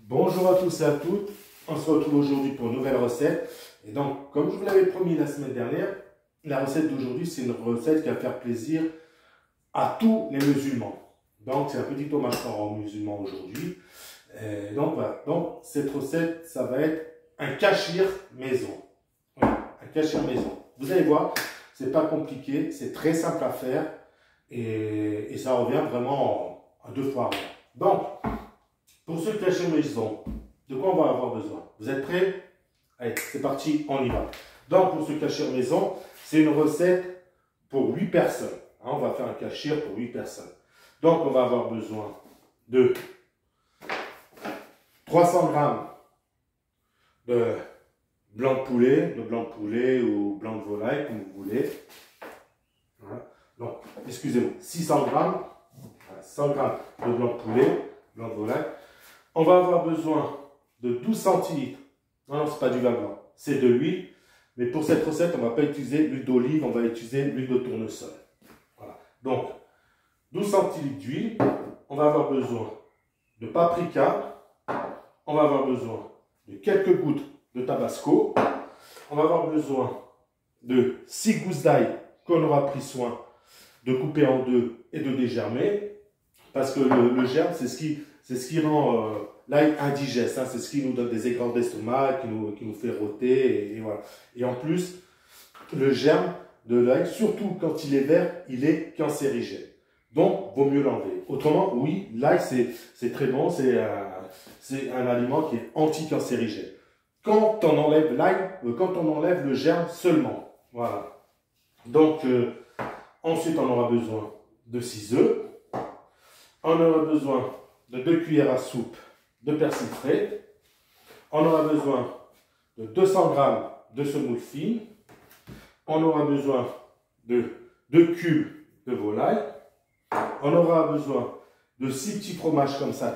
Bonjour à tous et à toutes, on se retrouve aujourd'hui pour une nouvelle recette. Et donc, comme je vous l'avais promis la semaine dernière, la recette d'aujourd'hui, c'est une recette qui va faire plaisir à tous les musulmans. Donc, c'est un petit hommage aux musulmans aujourd'hui. Donc, voilà. Donc, cette recette, ça va être un kachir maison. Voilà, un kachir maison. Vous allez voir, c'est pas compliqué, c'est très simple à faire et ça revient vraiment à deux fois rien. Donc, pour ce kachir maison, de quoi on va avoir besoin? Vous êtes prêts? Allez, c'est parti, on y va. Donc, pour ce kachir maison, c'est une recette pour 8 personnes. Hein, on va faire un kachir pour 8 personnes. Donc, on va avoir besoin de 300 grammes de blanc de poulet ou blanc de volaille, comme vous voulez. Voilà. Donc, excusez-moi, 600 grammes, 100 grammes de blanc de poulet, blanc de volaille. On va avoir besoin de 12 centilitres. Non, c'est pas du vin blanc, c'est de l'huile. Mais pour cette recette, on ne va pas utiliser l'huile d'olive, on va utiliser l'huile de tournesol. Voilà. Donc, 12 centilitres d'huile. On va avoir besoin de paprika. On va avoir besoin de quelques gouttes de tabasco. On va avoir besoin de 6 gousses d'ail qu'on aura pris soin de couper en deux et de dégermer. Parce que le germe, c'est ce qui rend l'ail indigeste. Hein, c'est ce qui nous donne des aigreurs d'estomac, qui nous fait rôter. Et voilà. Et en plus, le germe de l'ail, surtout quand il est vert, il est cancérigène. Donc, vaut mieux l'enlever. Autrement, oui, l'ail, c'est très bon. C'est un aliment qui est anti-cancérigène. Quand on enlève l'ail, quand on enlève le germe seulement. Voilà. Donc, ensuite, on aura besoin de 6 œufs. On aura besoin de 2 cuillères à soupe de persil frais. On aura besoin de 200 g de semoule fine. On aura besoin de 2 cubes de volaille. On aura besoin de 6 petits fromages comme ça,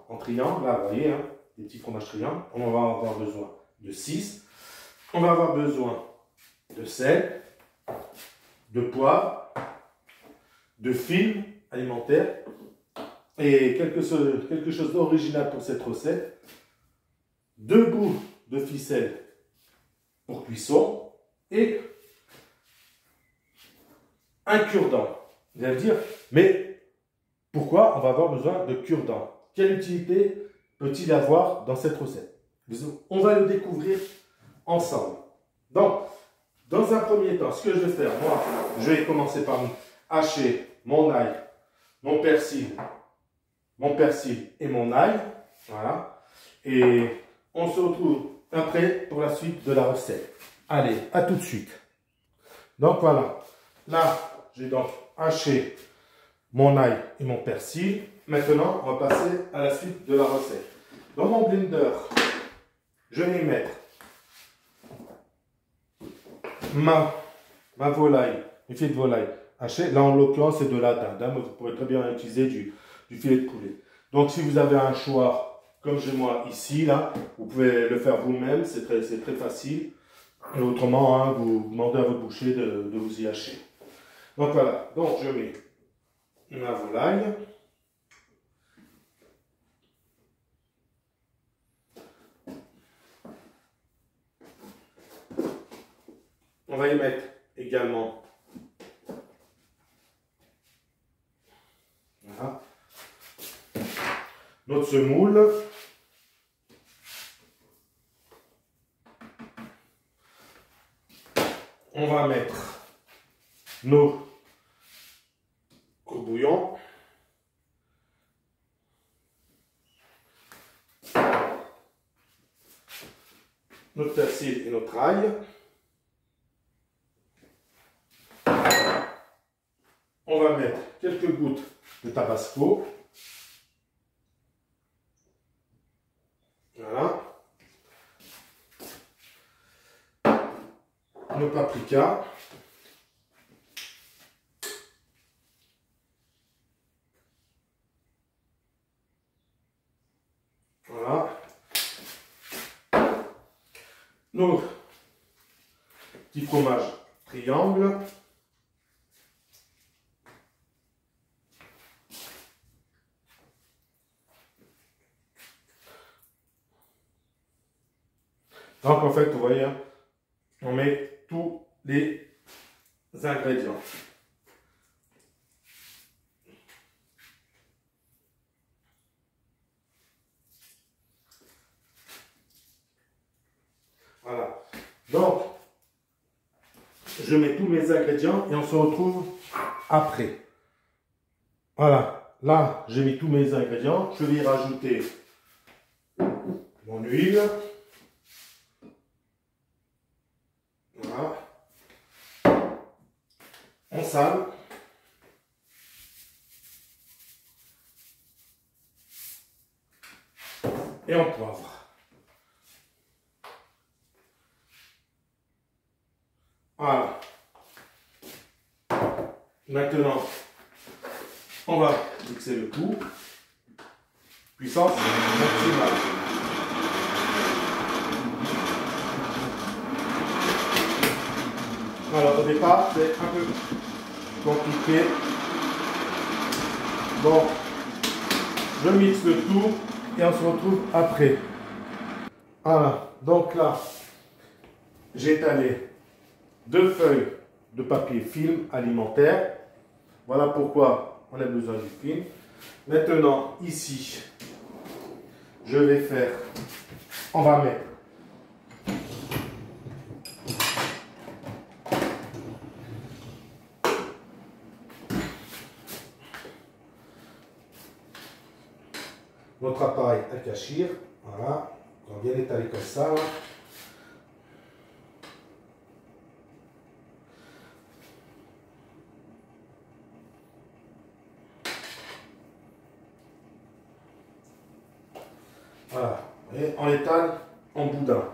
en triangle. Là, vous voyez, hein, des petits fromages triangles. On va avoir besoin de 6. On va avoir besoin de sel, de poivre, de fil alimentaire. Et quelque chose d'original pour cette recette, 2 bouts de ficelle pour cuisson et un cure-dent. Vous allez me dire, mais pourquoi on va avoir besoin de cure-dent? Quelle utilité peut-il avoir dans cette recette? On va le découvrir ensemble. Donc, dans un premier temps, ce que je vais faire, moi, je vais commencer par hacher mon ail, mon persil et mon ail. Voilà. Et on se retrouve après pour la suite de la recette. Allez, à tout de suite. Donc voilà. Là, j'ai donc haché mon ail et mon persil. Maintenant, on va passer à la suite de la recette. Dans mon blender, je vais mettre ma volaille, une filet de volaille hachée. Là, en l'occurrence, c'est de la dinde. Hein, mais vous pourrez très bien utiliser du filet de poulet. Donc, si vous avez un choix, comme j'ai moi ici, là, vous pouvez le faire vous-même, c'est très facile. Et autrement, hein, vous demandez à votre boucher de vous y hacher. Donc voilà, donc je mets ma volaille. On va y mettre également voilà, notre semoule. On va mettre nos courbouillons. Notre persil et notre ail. On va mettre quelques gouttes de tabasco. Voilà. Nos paprikas. Voilà. Nos petits fromages triangles. Donc en fait, vous voyez, hein, on met tous les ingrédients. Voilà. Donc, je mets tous mes ingrédients et on se retrouve après. Voilà. Là, j'ai mis tous mes ingrédients. Je vais y rajouter mon huile. Voilà. On sale. Et on poivre. Voilà. Maintenant, on va mixer le tout. Puissance maximale. Alors au départ, c'est un peu compliqué. Bon, je mixe le tout et on se retrouve après. Voilà, donc là, j'ai étalé 2 feuilles de papier film alimentaire. Voilà pourquoi on a besoin du film. Maintenant, ici, je vais faire, on va mettre notre appareil à cachir. Voilà, on va bien étaler comme ça. Là. Voilà, et on étale en boudin.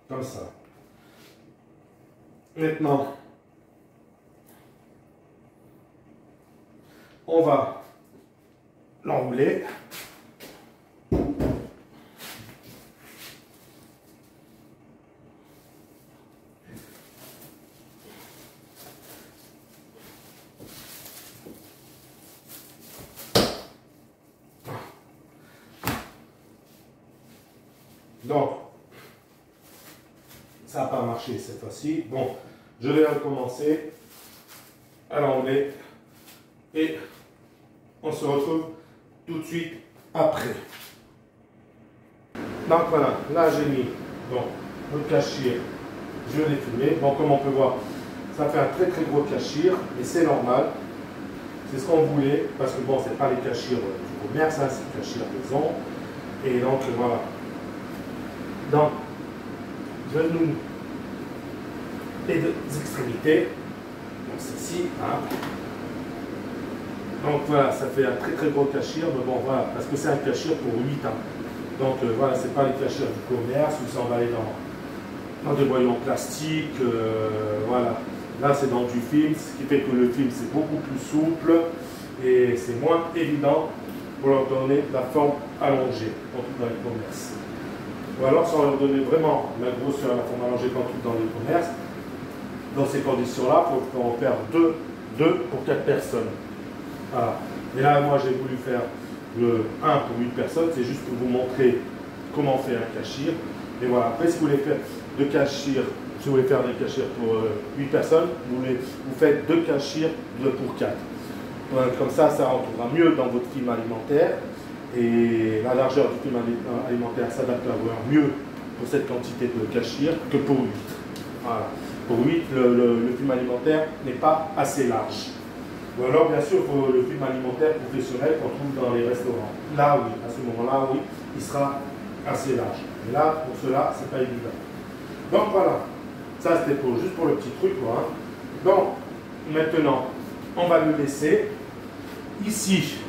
Comme ça. Maintenant, on va l'enrouler. Donc, ça n'a pas marché cette fois-ci. Bon, je vais recommencer à l'enlever et on se retrouve tout de suite après. Donc voilà, là j'ai mis donc, le cachir, je l'ai fumé. Bon, comme on peut voir, ça fait un très très gros cachir et c'est normal. C'est ce qu'on voulait parce que bon, c'est pas les cachirs du commerce, hein, c'est le cachir maison. Et donc voilà. Donc, je nous les 2 extrémités, donc ceci, hein. Donc voilà, ça fait un très très gros cachir, mais bon voilà, parce que c'est un cachir pour 8 ans. Donc voilà, c'est pas les cachirs du commerce où ça va aller dans des boyaux plastiques, voilà. Là c'est dans du film, ce qui fait que le film c'est beaucoup plus souple et c'est moins évident pour leur donner la forme allongée, quand tout dans les commerces. Ou alors, si on leur donnait vraiment la grosseur, la forme allongée quand tout dans les commerces, dans ces conditions-là, il faut en faire 2 pour 4 personnes. Voilà. Et là, moi, j'ai voulu faire le 1 pour 8 personnes, c'est juste pour vous montrer comment faire un cachir. Et voilà. Après, si vous voulez faire 2 cachirs, si vous voulez faire des cachirs pour 8 personnes, vous faites 2 cachirs pour 4. Comme ça rentrera mieux dans votre film alimentaire. Et la largeur du film alimentaire s'adapte à avoir mieux pour cette quantité de cachir que pour 8. Voilà. Pour 8, le film alimentaire n'est pas assez large. Ou alors, bien sûr, pour le film alimentaire professionnel qu'on trouve dans les restaurants. Là, oui, à ce moment-là, oui, il sera assez large. Mais là, pour cela, c'est pas évident. Donc voilà, ça c'était juste pour le petit truc, quoi. Hein. Donc, maintenant, on va le laisser ici.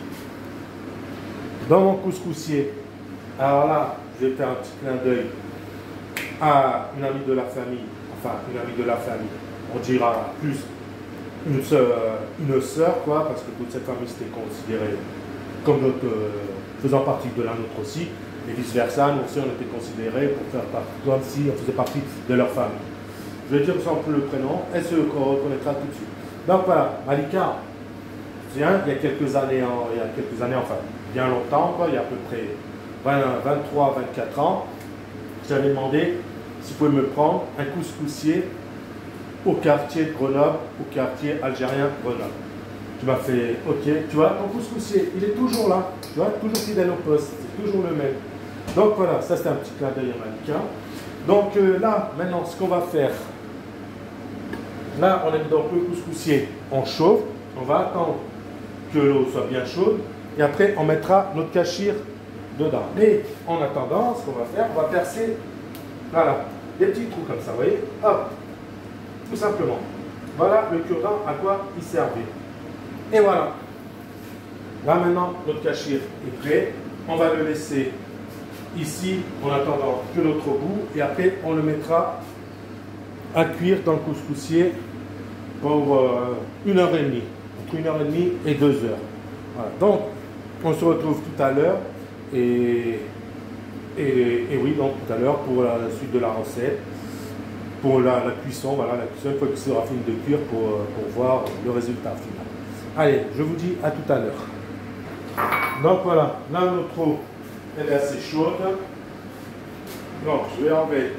Dans mon couscoussier, alors là, je vais faire un petit clin d'œil à une amie de la famille, on dira plus une sœur, quoi, parce que toute cette famille c'était considéré comme notre, faisant partie de la nôtre aussi, et vice-versa, nous aussi on était considérés pour faire partie, comme si on faisait partie de leur famille. Je vais dire sans plus le prénom, elle se reconnaîtra tout de suite. Donc voilà, Malika, souviens, il y a quelques années, enfin bien longtemps, quoi, il y a à peu près 23, 24 ans, j'avais demandé si vous pouvez me prendre un couscoussier au quartier de Grenoble, au quartier algérien Grenoble. Tu m'as fait, ok, tu vois, ton couscoussier, il est toujours là, tu vois, toujours fidèle au poste, c'est toujours le même. Donc voilà, ça c'est un petit clin d'œil à Malika. Donc là, maintenant, ce qu'on va faire, là, on est dans le couscoussier, on chauffe, on va attendre que l'eau soit bien chaude, et après, on mettra notre cachir dedans. Mais en attendant, ce qu'on va faire, on va percer, voilà, des petits trous comme ça, vous voyez, hop, tout simplement. Voilà le cure-dent à quoi il servait. Et voilà. Là maintenant, notre cachir est prêt. On va le laisser ici en attendant que notre bout. Et après, on le mettra à cuire dans le couscoussier pour 1h30. Entre 1h30 et 2h. Voilà. Donc, on se retrouve tout à l'heure. Et oui, donc tout à l'heure pour la suite de la recette. Pour la cuisson, voilà, la cuisson, une fois qu'il sera fini de cuire pour voir le résultat final. Allez, je vous dis à tout à l'heure. Donc voilà, là notre eau, elle est assez chaude. Donc je vais enlever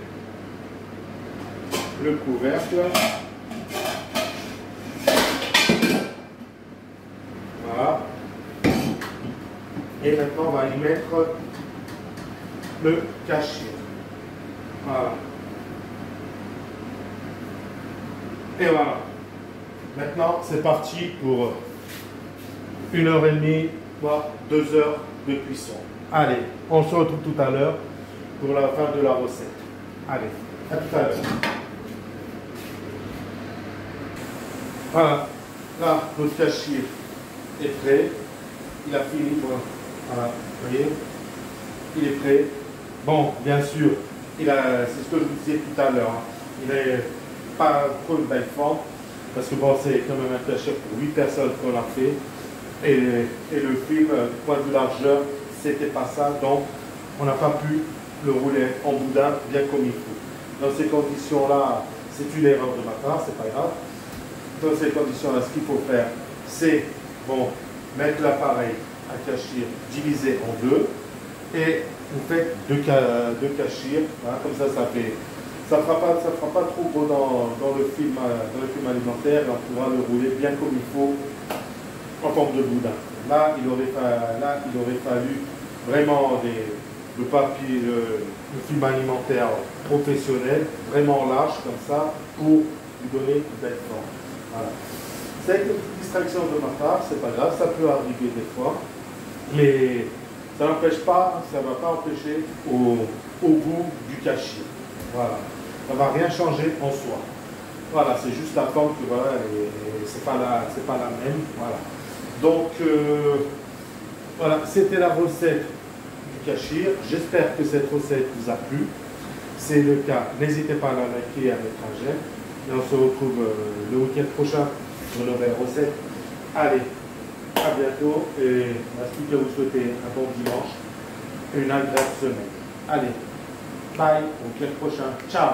le couvercle. Voilà. Et maintenant on va y mettre le cachir. Voilà. Et voilà. Maintenant, c'est parti pour 1h30, voire 2 heures de cuisson. Allez, on se retrouve tout à l'heure pour la fin de la recette. Allez, à tout à l'heure. Voilà. Là, notre cachir est prêt. Il a fini. Voilà, vous voyez, il est prêt. Bon, bien sûr, c'est ce que je vous disais tout à l'heure. Il est pas trop une belle forme, parce que bon, c'est quand même un cachir pour 8 personnes qu'on a fait, et le film, point de vue largeur, c'était pas ça, donc on n'a pas pu le rouler en boudin bien comme il faut. Dans ces conditions-là, c'est une erreur de ma part, c'est pas grave. Dans ces conditions-là, ce qu'il faut faire, c'est bon, mettre l'appareil à cachir divisé en deux, et vous faites deux cachirs, voilà, comme ça fait. Ça ne fera pas trop gros dans le film alimentaire, et on pourra le rouler bien comme il faut en forme de boudin. Là, il aurait fallu vraiment le papier, le film alimentaire professionnel, vraiment large comme ça, pour lui donner une belle forme. Voilà. C'est une petite distraction de ma part, c'est pas grave, ça peut arriver des fois, mais ça n'empêche pas, ça ne va pas empêcher au goût du cachir. Voilà. Ça ne va rien changer en soi. Voilà, c'est juste la forme que voilà, c'est pas la même. Voilà. Donc voilà, c'était la recette du cachir. J'espère que cette recette vous a plu. C'est le cas, n'hésitez pas à la liker et à mettre un j'aime. Et on se retrouve le week-end prochain pour une nouvelle recette. Allez, à bientôt et il ne reste plus qu'à vous souhaiter un bon dimanche et une agréable semaine. Allez, bye, au week-end prochain. Ciao.